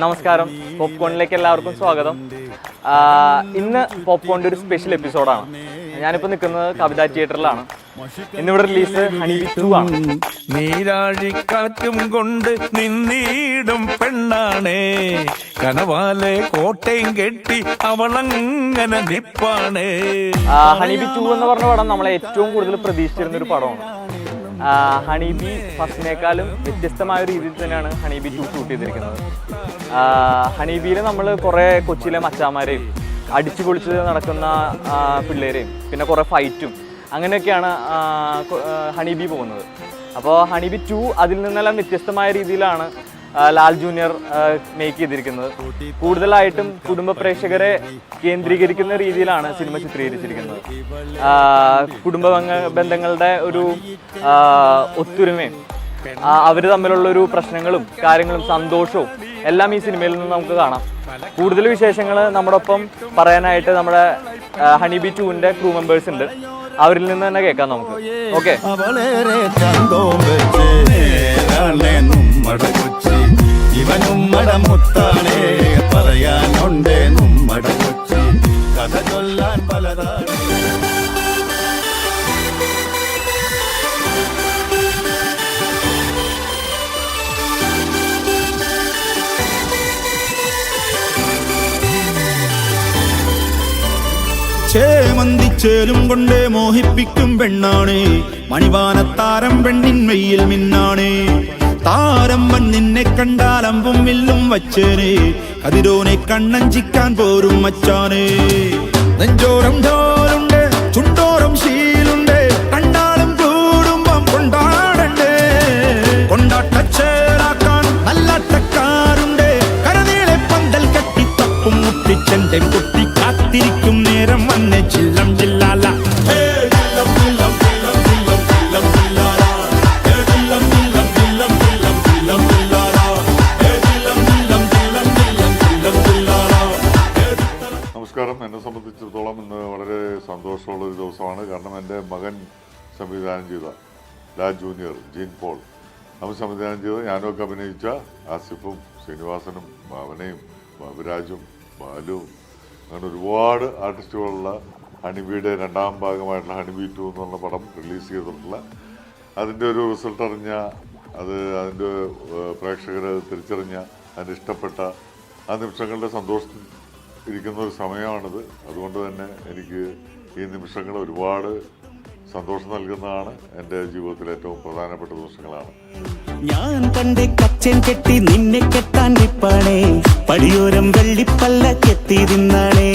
നമസ്കാരം, പോപ്കോണിലേക്ക് എല്ലാവർക്കും സ്വാഗതം. ഇന്ന് പോപ്കോണിൻ്റെ ഒരു സ്പെഷ്യൽ എപ്പിസോഡാണ്. ഞാനിപ്പോൾ നിൽക്കുന്നത് കവിതാ തിയേറ്ററിലാണ്. ഇന്നിവിടെ റിലീസ് ഹണിബി 2 ആണ്. നീരാഴിക്കാറ്റും കൊണ്ട് നിന്നീടും പെണ്ണാണേ, കനവാലെ കോട്ടയും കെട്ടി അവളങ്ങനെ നിപ്പാണേ. ഹണിബി 2 എന്ന് പറഞ്ഞ പടം നമ്മളെ ഏറ്റവും കൂടുതൽ പ്രതീക്ഷിച്ചിരുന്നൊരു പടമാണ്. ഹണിബി ഫസ്റ്റിനേക്കാളും വ്യത്യസ്തമായ ഒരു രീതിയിൽ തന്നെയാണ് ഹണിബി 2 ഷൂട്ട് ചെയ്തിരിക്കുന്നത്. ഹണിബിയിൽ നമ്മൾ കുറേ കൊച്ചിയിലെ മച്ചാന്മാരെയും അടിച്ചു പൊളിച്ച് നടക്കുന്ന പിള്ളേരെയും പിന്നെ കുറേ ഫൈറ്റും അങ്ങനെയൊക്കെയാണ് ഹണിബി പോകുന്നത്. അപ്പോൾ ഹണിബി 2 അതിൽ നിന്നെല്ലാം വ്യത്യസ്തമായ രീതിയിലാണ് ലാൽ ജൂനിയർ മേക്ക് ചെയ്തിരിക്കുന്നത്. കൂടുതലായിട്ടും കുടുംബ പ്രേക്ഷകരെ കേന്ദ്രീകരിക്കുന്ന രീതിയിലാണ് സിനിമ ചിത്രീകരിച്ചിരിക്കുന്നത്. കുടുംബ ബന്ധങ്ങളുടെ ഒരു ഒത്തൊരുമയും അവർ തമ്മിലുള്ളൊരു പ്രശ്നങ്ങളും കാര്യങ്ങളും സന്തോഷവും എല്ലാം ഈ സിനിമയിൽ നിന്ന് നമുക്ക് കാണാം. കൂടുതൽ വിശേഷങ്ങൾ നമ്മുടെ ഒപ്പം പറയാനായിട്ട് നമ്മുടെ ഹണിബി 2ന്റെ ക്രൂ മെമ്പേഴ്സ് ഉണ്ട്. അവരിൽ നിന്ന് തന്നെ കേൾക്കാം നമുക്ക്. ഓക്കെ. ഇവനുമ്മട മുത്താണേ പറയാനുണ്ടേ നമ്മട കൊച്ചി കഥ ചൊല്ലാൻ പലതാണ്. ചേമന്തിച്ചേലും കൊണ്ടേ മോഹിപ്പിക്കും പെണ്ണാണേ, മണിവാനത്താരം പെണ്ണിൻ വെയിൽ മിന്നാണേ. താരം നിന്നെ കണ്ടാൽ അമ്പും വില്ലും വച്ചേനെ, കതിരോനെ കണ്ണഞ്ചിക്കാൻ പോരും മച്ചാനേ. നെഞ്ചോരം ഢോലുണ്ട്, ചുണ്ടോരം ശീലുണ്ട്, കണ്ടാലും കൂടുമ്പം കൊണ്ടാടണ്ടേ. കൊണ്ടാട്ടച്ചേറാക്കാൻ നല്ലാട്ടക്കാരുണ്ട്, കരനീളെ പന്തൽ കെട്ടി തപ്പും മുട്ടിച്ചെന്റെ കുട്ടി കാത്തിരിക്കും നേരം വന്നെ ചില്ലം ചില്ലാല. നമസ്കാരം. എന്നെ സംബന്ധിച്ചിടത്തോളം ഇന്ന് വളരെ സന്തോഷമുള്ളൊരു ദിവസമാണ്. കാരണം എൻ്റെ മകൻ സംവിധാനം ചെയ്ത ലാൽ ജൂനിയർ, ജീൻ പോൾ, അവൻ സംവിധാനം ചെയ്ത ഞാനൊക്കെ അഭിനയിച്ച ആസിഫും ശ്രീനിവാസനും ഭാവനയും ബാബുരാജും ബാലുവും അങ്ങനെ ഒരുപാട് ആർട്ടിസ്റ്റുകളുള്ള ഹണിബിയുടെ 2ാം ഭാഗമായിട്ടുള്ള ഹണിബി 2 എന്നുള്ള പടം റിലീസ് ചെയ്തിട്ടുള്ള അതിൻ്റെ ഒരു റിസൾട്ട് അറിഞ്ഞ അതിൻ്റെ പ്രേക്ഷകർ തിരിച്ചറിഞ്ഞ അതിന് ഇഷ്ടപ്പെട്ട ആ നിമിഷങ്ങളുടെ സന്തോഷത്തിൽ ഇരിക്കുന്ന ഒരു സമയമാണിത്. അതുകൊണ്ട് തന്നെ എനിക്ക് ഈ നിമിഷങ്ങൾ ഒരുപാട് സന്തോഷം നൽകുന്നതാണ്. എൻ്റെ ജീവിതത്തിലെ ഏറ്റവും പ്രധാനപ്പെട്ട നിമിഷങ്ങളാണ്. ഞാൻ കണ്ടേ കച്ചൻ കെട്ടി നിന്നെ കെട്ടാൻ നിപ്പാണേ, പടിയോരം വെള്ളിപ്പല്ല കെത്തിയിരുന്നാണേ.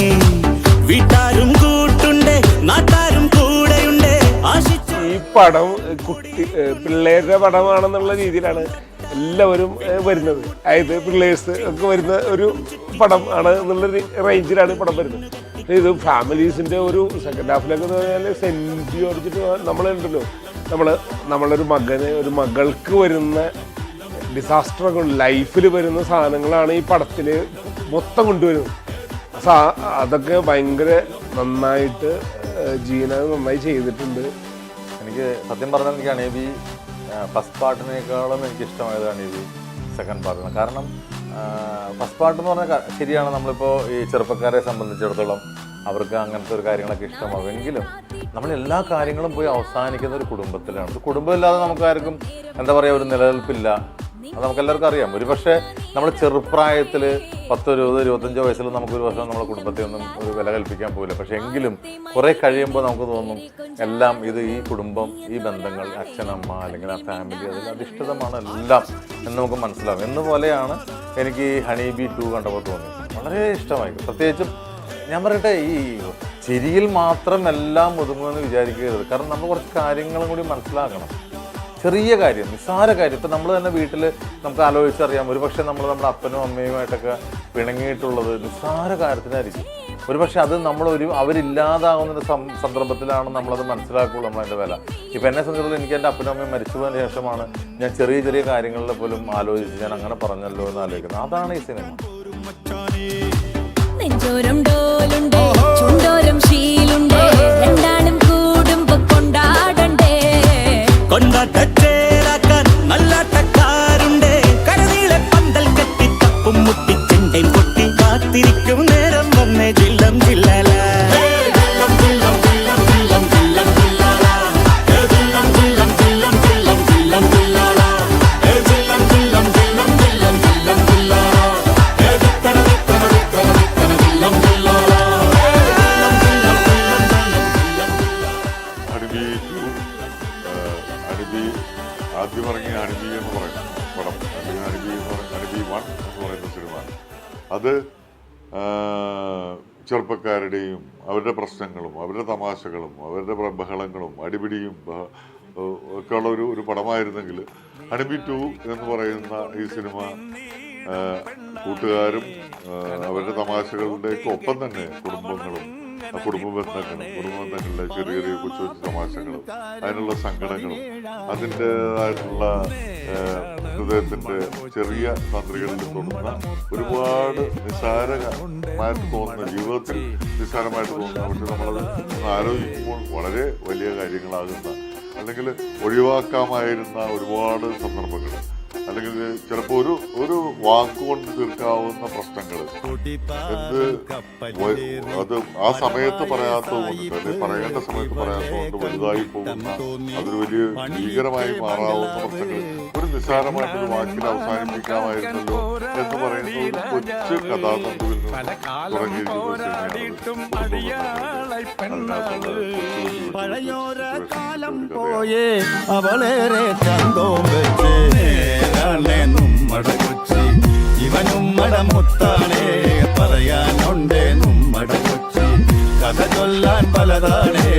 വീട്ടാരും കൂട്ടുണ്ട്, നാട്ടാരും കൂടെയുണ്ട്. ഈ പടം പിള്ളേരുടെ പടമാണെന്നുള്ള രീതിയിലാണ് എല്ലാവരും വരുന്നത്. അതായത് പിള്ളേഴ്സ് ഒക്കെ വരുന്ന ഒരു പടം ആണ് എന്നുള്ളൊരു റേഞ്ചിലാണ് പടം വരുന്നത്. ഇത് ഫാമിലീസിൻ്റെ ഒരു സെക്കൻഡ് ഹാഫിലൊക്കെ എന്ന് പറഞ്ഞാൽ സെൻറ്റി ഓടിച്ചിട്ട് നമ്മളുണ്ടല്ലോ, നമ്മളൊരു മകൾക്ക് വരുന്ന ഡിസാസ്റ്ററൊക്കെ ലൈഫിൽ വരുന്ന സാധനങ്ങളാണ് ഈ പടത്തിൽ മൊത്തം കൊണ്ടുവരുന്നത്. അതൊക്കെ ഭയങ്കര നന്നായിട്ട് ജീന നന്നായി ചെയ്തിട്ടുണ്ട്. എനിക്ക് സത്യം പറഞ്ഞാൽ എനിക്ക് ഹണിബി ഫസ്റ്റ് പാർട്ടിനേക്കാളും എനിക്കിഷ്ടമായത് ഹണിബി സെക്കൻഡ് പാർട്ടാണ്. കാരണം ഫസ്റ്റ് പാർട്ട് എന്ന് പറഞ്ഞാൽ ശരിയാണ്, നമ്മളിപ്പോൾ ഈ ചെറുപ്പക്കാരെ സംബന്ധിച്ചിടത്തോളം അവർക്ക് അങ്ങനത്തെ ഒരു കാര്യങ്ങളൊക്കെ ഇഷ്ടമാകുമെങ്കിലും നമ്മൾ എല്ലാ കാര്യങ്ങളും പോയി അവസാനിക്കുന്ന ഒരു കുടുംബത്തിലാണ്. ഒരു കുടുംബമില്ലാതെ നമുക്കാർക്കും എന്താ പറയുക ഒരു നിലനിൽപ്പില്ല. അത് നമുക്കെല്ലാവർക്കും അറിയാം. ഒരു പക്ഷേ നമ്മൾ ചെറുപ്രായത്തിൽ 10, 20, 25 വയസ്സിൽ നമുക്കൊരു വർഷം നമ്മുടെ കുടുംബത്തെ ഒന്നും ഒരു വില കൽപ്പിക്കാൻ പോകില്ല. പക്ഷേ എങ്കിലും കുറേ കഴിയുമ്പോൾ നമുക്ക് തോന്നും എല്ലാം ഈ കുടുംബം, ഈ ബന്ധങ്ങൾ, അച്ഛനമ്മ അല്ലെങ്കിൽ ആ ഫാമിലി അതിൽ അധിഷ്ഠിതമാണ് എല്ലാം എന്ന് നമുക്ക് മനസ്സിലാവും. എന്നുപോലെയാണ് എനിക്ക് ഹണിബി 2 കണ്ടപ്പോൾ തോന്നിയത്. വളരെ ഇഷ്ടമായി. പ്രത്യേകിച്ചും ഞാൻ പറയട്ടെ, ഈ ചിരിയിൽ മാത്രം എല്ലാം ഒതുങ്ങുമെന്ന് വിചാരിക്കരുത്. കാരണം നമ്മൾ കുറച്ച് കാര്യങ്ങളും കൂടി മനസ്സിലാക്കണം. ചെറിയ കാര്യം, നിസ്സാര കാര്യം. ഇപ്പം നമ്മൾ തന്നെ വീട്ടിൽ നമുക്ക് ആലോചിച്ചറിയാം, ഒരുപക്ഷെ നമ്മൾ നമ്മുടെ അപ്പനും അമ്മയുമായിട്ടൊക്കെ പിണങ്ങിയിട്ടുള്ളത് നിസ്സാര കാര്യത്തിനായിരിക്കും. ഒരുപക്ഷെ അത് അവരില്ലാതാവുന്ന സന്ദർഭത്തിലാണ് നമ്മളത് മനസ്സിലാക്കുള്ളൂ, നമ്മളതിൻ്റെ വില. ഇപ്പം എന്നെ സംബന്ധിച്ചിടത്തോളം എനിക്ക് എൻ്റെ അപ്പനും അമ്മയും മരിച്ചു പോയതിന് ശേഷമാണ് ഞാൻ ചെറിയ ചെറിയ കാര്യങ്ങളിൽ പോലും ആലോചിച്ച് ഞാൻ അങ്ങനെ പറഞ്ഞല്ലോ എന്ന് ആലോചിക്കുന്നത്. അതാണ് ഈ സിനിമ. നെഞ്ചോരം ഡോലുണ്ട്, ചുണ്ടോരം ശീലുണ്ട്, അത് ചെറുപ്പക്കാരുടെയും അവരുടെ പ്രശ്നങ്ങളും അവരുടെ തമാശകളും അവരുടെ ബഹളങ്ങളും അടിപിടിയും ഒക്കെയുള്ള ഒരു പടമായിരുന്നെങ്കിൽ ഹണിബി 2 എന്ന് പറയുന്ന ഈ സിനിമ കൂട്ടുകാരും അവരുടെ തമാശകളുടെയൊക്കെ ഒപ്പം തന്നെ കുടുംബ ബന്ധങ്ങളിലെ ചെറിയ ചെറിയ കൊച്ചു കൊച്ചു തമാശകളും അതിനുള്ള സങ്കടങ്ങളും അതിൻ്റെതായിട്ടുള്ള ഹൃദയത്തിന്റെ ചെറിയ തന്ത്രികളിൽ തോന്നുന്ന ഒരുപാട് നിസ്സാരമായിട്ട് തോന്നുന്ന ജീവിതത്തിൽ നിസ്സാരമായിട്ട് തോന്നുന്ന പക്ഷെ നമ്മളത് ഒന്ന് ആലോചിക്കുമ്പോൾ വളരെ വലിയ കാര്യങ്ങളാകുന്ന അല്ലെങ്കിൽ ഒഴിവാക്കാമായിരുന്ന ഒരുപാട് സന്ദർഭങ്ങൾ അല്ലെങ്കിൽ ചിലപ്പോൾ ഒരു വാക്കുകൊണ്ട് തീർക്കാവുന്ന പ്രശ്നങ്ങൾ അത് ആ സമയത്ത് പറയാത്തതുകൊണ്ട് അല്ലെങ്കിൽ പറയേണ്ട സമയത്ത് പറയാത്തതുകൊണ്ട് വലുതായി പോകുന്ന അതൊരു വലിയ ഭീകരമായി മാറാവുന്ന പ്രശ്നങ്ങൾ ഒരു നിസ്സാരമായിട്ടൊരു വാക്കിൽ അവസാനിപ്പിക്കാമായിരുന്നല്ലോ എന്ന് പറയുന്ന ഒരു കൊച്ചു കഥാതന്തുവിൽ നിന്ന് തുടങ്ങിയിരിക്കുന്ന അവളേറെ ചന്തോം വെച്ച് നമ്മടെ കൊച്ചി ഇവനുമ്മട മുത്താണേ പറയാനുണ്ടേ നമ്മട കൊച്ചി കഥ ചൊല്ലാൻ പലതാണേ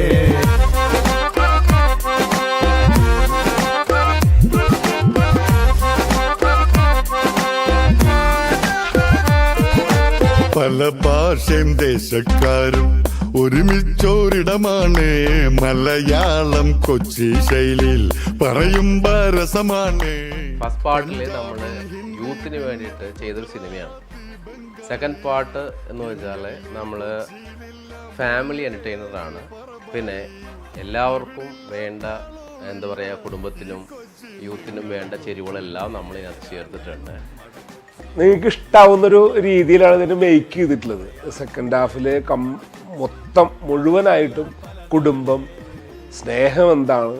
പല ഭാഷയും ദേശക്കാരും ഒരുമിച്ചോരിടമാണ് മലയാളം കൊച്ചി ശൈലിയിൽ പറയുമ്പോ രസമാണ്. ഫസ്റ്റ് പാർട്ടിൽ നമ്മൾ യൂത്തിന് വേണ്ടിയിട്ട് ചെയ്തൊരു സിനിമയാണ്. സെക്കൻഡ് പാർട്ട് എന്ന് വെച്ചാൽ നമ്മൾ ഫാമിലി എൻ്റർടൈനറാണ്. പിന്നെ എല്ലാവർക്കും വേണ്ട എന്താ പറയുക, കുടുംബത്തിനും യൂത്തിനും വേണ്ട ചേരുവകളെല്ലാം നമ്മൾ ഇതിനകത്ത് ചേർത്തിട്ടുണ്ട്. നിങ്ങൾക്ക് ഇഷ്ടാവുന്നൊരു രീതിയിലാണ് ഇതിന് മേക്ക് ചെയ്തിട്ടുള്ളത്. സെക്കൻഡ് ഹാഫിൽ മൊത്തം മുഴുവനായിട്ടും കുടുംബം, സ്നേഹം എന്താണ്,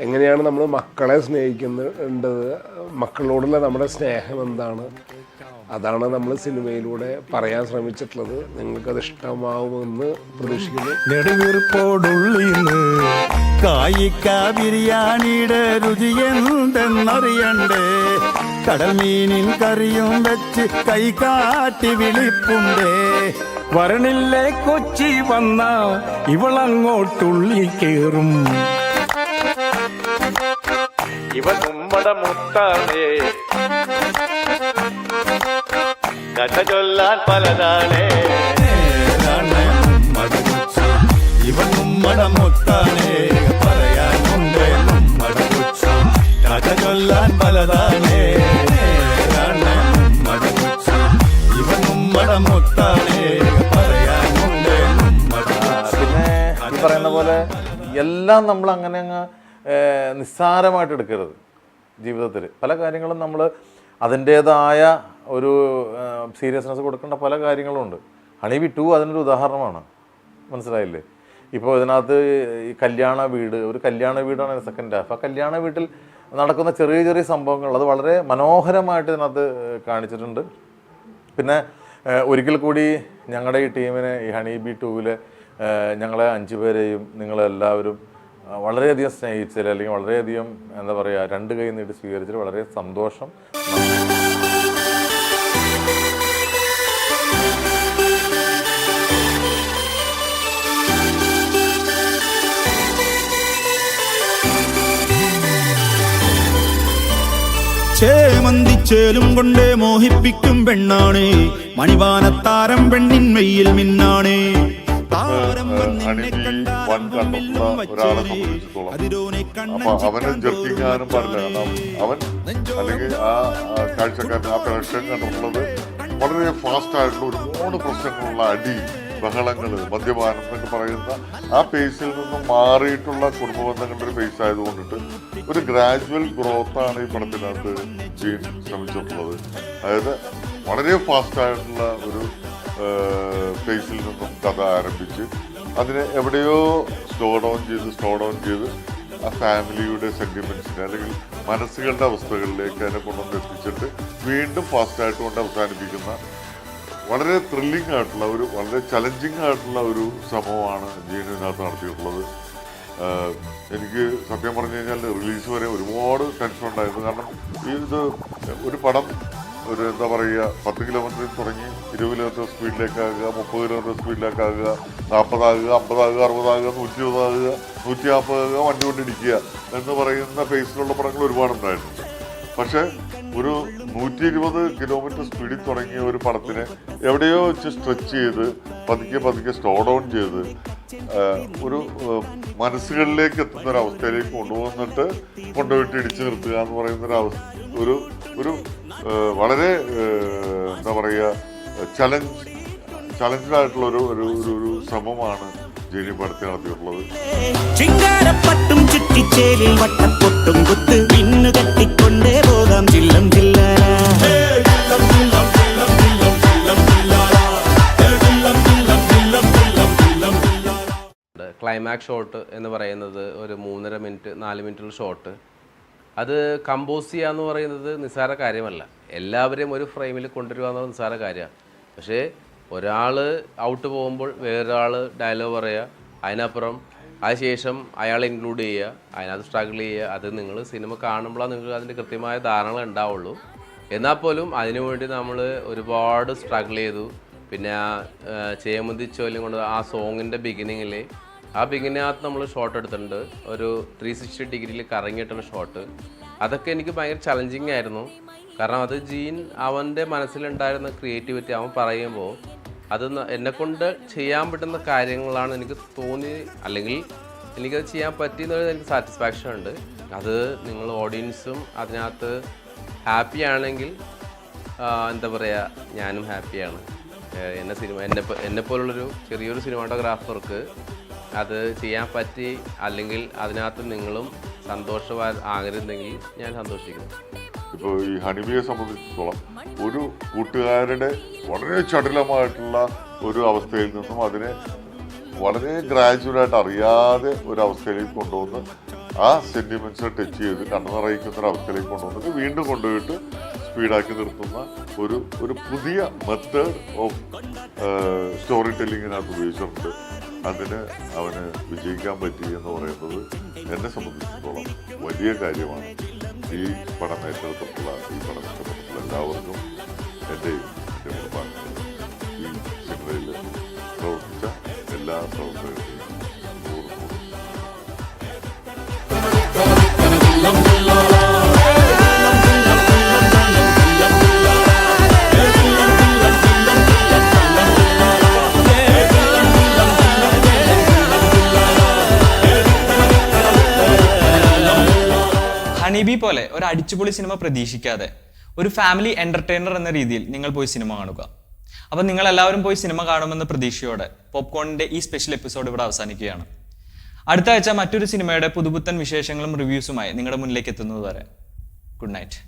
എങ്ങനെയാണ് നമ്മൾ മക്കളെ സ്നേഹിക്കേണ്ടത്, മക്കളോടുള്ള നമ്മുടെ സ്നേഹം എന്താണ്, അതാണ് നമ്മൾ സിനിമയിലൂടെ പറയാൻ ശ്രമിച്ചിട്ടുള്ളത്. നിങ്ങൾക്കത് ഇഷ്ടമാവുമെന്ന് പ്രതീക്ഷിക്കുന്നു. നെടുവീർപ്പോടുള്ളിന്ന് കായിക്ക ബിരിയാണിയുടെ രുചി എന്തെന്നറിയണ്ടേ, കടൽ മീനിൻ കറിയും വെച്ച് കൈകാട്ടി വിളിപ്പുണ്ടേ, വരണില്ലേ കൊച്ചി വന്ന ഇവളങ്ങോട്ടുള്ളി കേറും, ഇവൻ ഉമ്മട മുത്താണേ കഥ ചൊല്ലാൻ പലതാണേ, ഇവൻ ഉമ്മട മുത്താണേ പറയാനുണ്ടേ നമ്മട കൊച്ചി കഥ ചൊല്ലാൻ പലതാണേ, ഇവൻ ഉമ്മട മുത്താണേ പറയാനുണ്ടേ നമ്മട കൊച്ചി. പിന്നെ ഈ പറയുന്ന പോലെ എല്ലാം നമ്മൾ അങ്ങനെ അങ്ങ് നിസ്സാരമായിട്ട് എടുക്കരുത്. ജീവിതത്തിൽ പല കാര്യങ്ങളും നമ്മൾ അതിൻ്റേതായ ഒരു സീരിയസ്നെസ് കൊടുക്കേണ്ട പല കാര്യങ്ങളുണ്ട്. ഹണിബി 2 അതിനൊരു ഉദാഹരണമാണ്. മനസ്സിലായില്ലേ? ഇപ്പോൾ ഇതിനകത്ത് ഈ ഒരു കല്യാണ വീടാണ് സെക്കൻഡ് ഹാഫ്. ആ കല്യാണ വീട്ടിൽ നടക്കുന്ന ചെറിയ ചെറിയ സംഭവങ്ങൾ അത് വളരെ മനോഹരമായിട്ട് ഇതിനകത്ത് കാണിച്ചിട്ടുണ്ട്. പിന്നെ ഒരിക്കൽ കൂടി ഞങ്ങളുടെ ഈ ടീമിനെ ഈ ഹണിബി 2 ഞങ്ങളെ 5 പേരെയും നിങ്ങളെല്ലാവരും വളരെയധികം സ്നേഹിച്ചതിൽ അല്ലെങ്കിൽ വളരെയധികം എന്താ പറയുക 2 കൈ നീട്ടി സ്വീകരിച്ചതിൽ വളരെ സന്തോഷം. ചേമന്തിച്ചേലും കൊണ്ടേ മോഹിപ്പിക്കും പെണ്ണാണേ, മണിവാനത്താരം പെണ്ണിൻ മെയ്യിൽ മിന്നാണേ, ഹണിബി 1 കണ്ടിട്ടുള്ള ഒരാളെ സംബന്ധിച്ചിടത്തോളം അപ്പൊ അവന് ജർക്കിങ്ങാനും പാടില്ല. കാരണം അവൻ അല്ലെങ്കിൽ ആ കാഴ്ചക്കാരൻ ആ പ്രേക്ഷകൻ കണ്ടിട്ടുള്ളത് വളരെ ഫാസ്റ്റ് ആയിട്ടുള്ള ഒരുപാട് പ്രശ്നങ്ങളുള്ള അടി, ബഹളങ്ങൾ, മദ്യപാനം എന്നൊക്കെ പറയുന്ന ആ പേസിൽ നിന്നും മാറിയിട്ടുള്ള കുടുംബ ബന്ധങ്ങളുടെ ഒരു പേസ് ആയതുകൊണ്ടിട്ട് ഒരു ഗ്രാജുവൽ ഗ്രോത്താണ് ഈ പടത്തിനകത്ത് ജീൻ ശ്രമിച്ചിട്ടുള്ളത്. അതായത് വളരെ ഫാസ്റ്റ് ആയിട്ടുള്ള ഒരു ഫേസിൽ നിന്നും കഥ ആരംഭിച്ച് അതിനെ എവിടെയോ സ്ലോ ഡൗൺ ചെയ്ത് ആ ഫാമിലിയുടെ സെന്റിമെന്റ്സിനെ അല്ലെങ്കിൽ മനസ്സുകളുടെ അവസ്ഥകളിലേക്ക് അതിനെ കൊണ്ടുവന്ന് എത്തിച്ചിട്ട് വീണ്ടും ഫാസ്റ്റായിട്ട് കൊണ്ട് അവസാനിപ്പിക്കുന്ന വളരെ ത്രില്ലിംഗ് ആയിട്ടുള്ള വളരെ ചലഞ്ചിങ് ആയിട്ടുള്ള ഒരു ശ്രമമാണ് ജീനുവിനകത്ത് നടത്തിയിട്ടുള്ളത്. എനിക്ക് സത്യം പറഞ്ഞു കഴിഞ്ഞാൽ റിലീസ് വരെ ഒരുപാട് ടെൻഷൻ ഉണ്ടായിരുന്നു. കാരണം ഇത് ഒരു പടം ഒരു എന്താ പറയുക 10 കിലോമീറ്ററിൽ തുടങ്ങി 20 കിലോമീറ്റർ സ്പീഡിലേക്കാകുക, 30 കിലോമീറ്റർ സ്പീഡിലേക്കാകുക, 40 ആകുക, 50 ആകുക, 60 ആകുക, 120 ആകുക, 140 ആകുക, വണ്ടി കൊണ്ടിടിക്കുക എന്ന് പറയുന്ന ഫേസിലുള്ള പടങ്ങൾ ഒരുപാടുണ്ടായിട്ടുണ്ട്. പക്ഷേ ഒരു 120 കിലോമീറ്റർ സ്പീഡിൽ തുടങ്ങിയ ഒരു പടത്തിനെ എവിടെയോ വെച്ച് സ്ട്രെച്ച് ചെയ്ത് പതുക്കെ സ്ലോ ഡൗൺ ചെയ്ത് ഒരു മനസ്സുകളിലേക്ക് എത്തുന്ന ഒരു അവസ്ഥയിലേക്ക് കൊണ്ടുപോയിട്ട് ഇടിച്ചു നിർത്തുക എന്ന് പറയുന്ന ഒരു വളരെ എന്താ പറയുക ചലഞ്ചായിട്ടുള്ള ഒരു ശ്രമമാണ് ജെനി പടത്തിൽ നടത്തിയിട്ടുള്ളത്. ചിങ്കാരപ്പട്ടും ചുറ്റിച്ചേലിൽ വട്ടപ്പൊട്ടും കുത്ത് മിന്നു കെട്ടിക്കൊണ്ടേ പോകാം ജില്ലം ജില്ലാ. ക്ലൈമാക്സ് ഷോട്ട് എന്ന് പറയുന്നത് ഒരു 3.5 മിനിറ്റ് 4 മിനിറ്റുള്ള ഷോട്ട്. അത് കമ്പോസ് ചെയ്യുക എന്ന് പറയുന്നത് നിസ്സാര കാര്യമല്ല. എല്ലാവരെയും ഒരു ഫ്രെയിമിൽ കൊണ്ടുവരിക എന്നത് നിസ്സാര കാര്യമാണ്. പക്ഷേ ഒരാൾ ഔട്ട് പോകുമ്പോൾ വേറൊരാൾ ഡയലോഗ് പറയുക, അതിനപ്പുറം അതിനുശേഷം അയാളെ ഇൻക്ലൂഡ് ചെയ്യുക, അതിനകത്ത് സ്ട്രഗിൾ ചെയ്യുക. അത് നിങ്ങൾ സിനിമ കാണുമ്പോഴാണ് നിങ്ങൾക്ക് അതിൻ്റെ കൃത്യമായ ധാരണകൾ ഉണ്ടാവുള്ളൂ. എന്നാൽ പോലും അതിനുവേണ്ടി നമ്മൾ ഒരുപാട് സ്ട്രഗിൾ ചെയ്തു. പിന്നെ ചേമന്തിച്ചോലും കൊണ്ട് ആ സോങ്ങിൻ്റെ ബിഗിനിങ്ങിൽ ബിഗിനകത്ത് നമ്മൾ ഷോട്ട് എടുത്തിട്ടുണ്ട്. ഒരു 360 ഡിഗ്രിയിൽ കറങ്ങിയിട്ടുള്ള ഷോട്ട്. അതൊക്കെ എനിക്ക് ഭയങ്കര ചലഞ്ചിങ് ആയിരുന്നു. കാരണം അത് ജീൻ അവൻ്റെ മനസ്സിലുണ്ടായിരുന്ന ക്രിയേറ്റിവിറ്റി അവൻ പറയുമ്പോൾ അത് എന്നെക്കൊണ്ട് ചെയ്യാൻ പറ്റുന്ന കാര്യങ്ങളാണ് എനിക്ക് തോന്നി, അല്ലെങ്കിൽ എനിക്കത് ചെയ്യാൻ പറ്റിയെന്നുള്ളത് എനിക്ക് സാറ്റിസ്ഫാക്ഷൻ ഉണ്ട്. അത് നിങ്ങൾ ഓഡിയൻസും അതിനകത്ത് ഹാപ്പി ആണെങ്കിൽ എന്താ പറയുക, ഞാനും ഹാപ്പിയാണ്. എന്നെപ്പോലുള്ളൊരു ചെറിയൊരു സിനിമാറ്റോഗ്രാഫർക്ക് അത് ചെയ്യാൻ പറ്റി, അല്ലെങ്കിൽ അതിനകത്ത് നിങ്ങളും സന്തോഷമാകരുതെങ്കിൽ ഞാൻ സന്തോഷിക്കുന്നു. ഇപ്പോൾ ഈ ഹണിബിയെ സംബന്ധിച്ചിടത്തോളം ഒരു കൂട്ടുകാരുടെ വളരെ ചടുലമായിട്ടുള്ള ഒരു അവസ്ഥയിൽ നിന്നും അതിനെ വളരെ ഗ്രാജുവലായിട്ട് അറിയാതെ ഒരു അവസ്ഥയിലേക്ക് കൊണ്ടുവന്ന് ആ സെന്റിമെന്റ്സ് ടച്ച് ചെയ്ത് കണ്ണു നിറയിക്കുന്ന ഒരു അവസ്ഥയിലേക്ക് കൊണ്ടുവന്നിട്ട് വീണ്ടും കൊണ്ടുപോയിട്ട് സ്പീഡാക്കി നിർത്തുന്ന ഒരു പുതിയ മെത്തേഡ് ഓഫ് സ്റ്റോറി ടെല്ലിങ്ങിനകത്ത് ഉപയോഗിച്ചിട്ടുണ്ട്. അതിന് അവന് വിജയിക്കാൻ പറ്റി എന്ന് പറയുന്നത് എന്നെ സംബന്ധിച്ചിടത്തോളം വലിയ കാര്യമാണ്. ഈ പടം ഏറ്റെടുത്തിട്ടുള്ള എല്ലാവർക്കും എൻ്റെയും എൻ്റെ കുടുംബാംഗങ്ങളും ഈ സിനിമയിൽ പ്രവർത്തിച്ച എല്ലാ പ്രവർത്തകർക്കും ഹണിബി പോലെ ഒരു അടിച്ചുപൊളി സിനിമ പ്രതീക്ഷിക്കാതെ ഒരു ഫാമിലി എന്റർടൈനർ എന്ന രീതിയിൽ നിങ്ങൾ പോയി സിനിമ കാണുക. അപ്പം നിങ്ങൾ എല്ലാവരും പോയി സിനിമ കാണുമെന്ന പ്രതീക്ഷയോടെ പോപ്കോണിന്റെ ഈ സ്പെഷ്യൽ എപ്പിസോഡ് ഇവിടെ അവസാനിക്കുകയാണ്. അടുത്ത ആഴ്ച മറ്റൊരു സിനിമയുടെ പുതുപുത്തൻ വിശേഷങ്ങളും റിവ്യൂസുമായി നിങ്ങളുടെ മുന്നിലേക്ക് എത്തുന്നത് വരെ ഗുഡ് നൈറ്റ്.